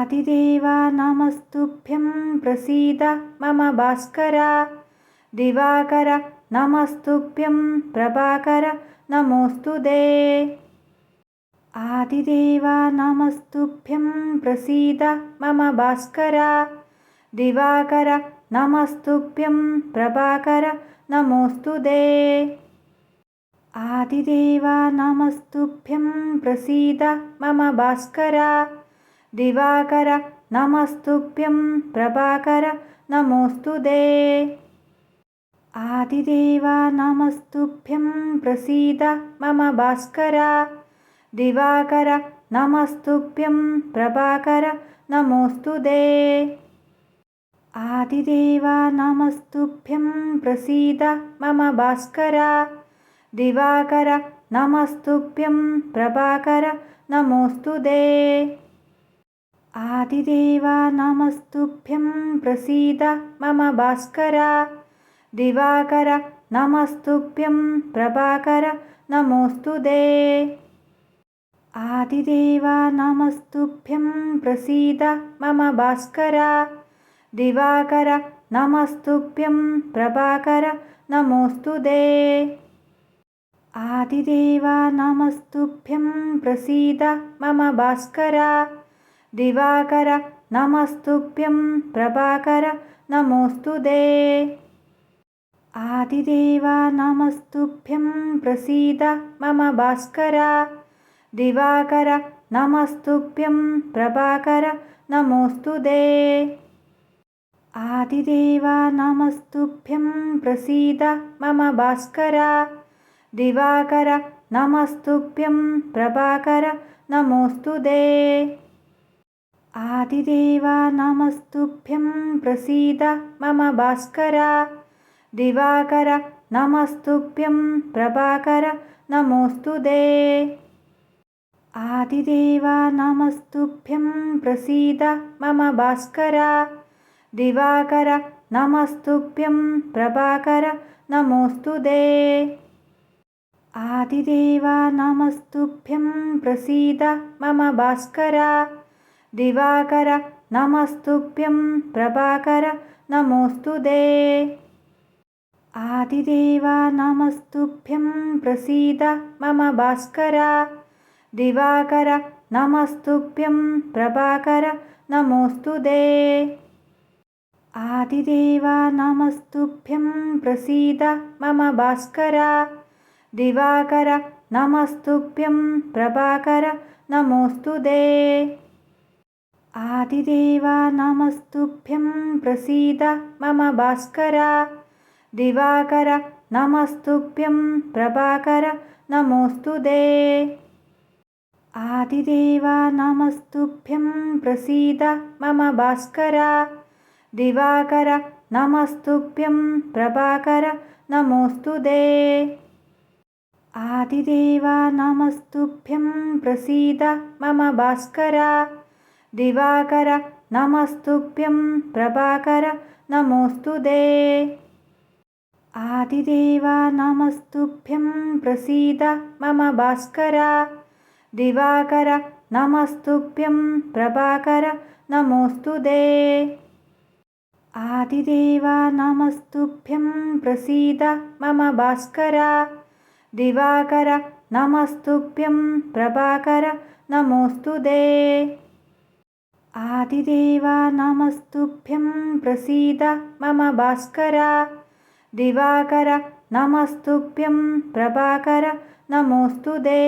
आदिदेव नमस्तुभ्यं प्रसीद मम भास्कर। दिवाकर नमस्तुभ्यं प्रभाकर नमोऽस्तु ते। आदिदेव नमस्तुभ्यं प्रसीद मम भास्कर। दिवाकर नमस्तुभ्यं प्रभाकर नमोऽस्तु ते। आदिदेव नमस्तुभ्यं प्रसीद मम भास्कर। दिवाकर नमस्तुभ्यं प्रभाकर नमोऽस्तु ते। आदिदेव नमस्तुभ्यं प्रसीद मम भास्कर। दिवाकर नमस्तुभ्यं प्रभाकर नमोऽस्तु ते। आदिदेव नमस्तुभ्यं प्रसीद मम भास्कर। दिवाकर नमस्तुभ्यं प्रभाकर नमोऽस्तु ते। आदिदेव नमस्तुभ्यं प्रसीद मम भास्कर। दिवाकर नमस्तुभ्यं प्रभाकर नमोऽस्तु ते। आदिदेव नमस्तुभ्यं प्रसीद मम भास्कर। दिवाकर नमस्तुभ्यं प्रभाकर नमोऽस्तु ते। आदिदेव नमस्तुभ्यं प्रसीद मम भास्कर। दिवाकर नमस्तुभ्यं प्रभाकर नमोऽस्तु ते। आदिदेव नमस्तुभ्यं प्रसीद मम भास्कर। दिवाकर नमस्तुभ्यं प्रभाकर नमोऽस्तु ते। आदिदेव नमस्तुभ्यं प्रसीद मम भास्कर। दिवाकर नमस्तुभ्यं प्रभाकर नमोऽस्तु ते। आदिदेव नमस्तुभ्यं प्रसीद मम भास्कर। दिवाकर नमस्तुभ्यं प्रभाकर नमोऽस्तु ते। आदिदेव नमस्तुभ्यं प्रसीद मम भास्कर। दिवाकर नमस्तुभ्यं प्रभाकर नमोऽस्तु ते। आदिदेव नमस्तुभ्यं प्रसीद मम भास्कर। दिवाकर नमस्तुभ्यं प्रभाकर नमोऽस्तु ते। आदिदेव नमस्तुभ्यं प्रसीद मम भास्कर। दिवाकर नमस्तुभ्यं प्रभाकर नमोऽस्तु ते। आदिदेव नमस्तुभ्यं प्रसीद मम भास्कर। दिवाकर नमस्तुभ्यं प्रभाकर नमोऽस्तु ते। आदिदेव नमस्तुभ्यं प्रसीद मम भास्कर। दिवाकर नमस्तुभ्यं प्रभाकर नमोऽस्तु ते। आदिदेव नमस्तुभ्यं प्रसीद मम भास्कर। दिवाकर नमस्तुभ्यं प्रभाकर नमोऽस्तु ते। आदिदेव नमस्तुभ्यं प्रसीद मम भास्कर। दिवाकर नमस्तुभ्यं प्रभाकर नमोऽस्तु ते। आदिदेव नमस्तुभ्यं प्रसीद मम भास्कर। दिवाकर नमस्तुभ्यं प्रभाकर नमोऽस्तु ते। आदिदेव नमस्तुभ्यं प्रसीद मम भास्कर। दिवाकर नमस्तुभ्यं प्रभाकर नमोऽस्तु ते। आदिदेव नमस्तुभ्यं प्रसीद मम भास्कर। दिवाकर नमस्तुभ्यं प्रभाकर नमोऽस्तु ते।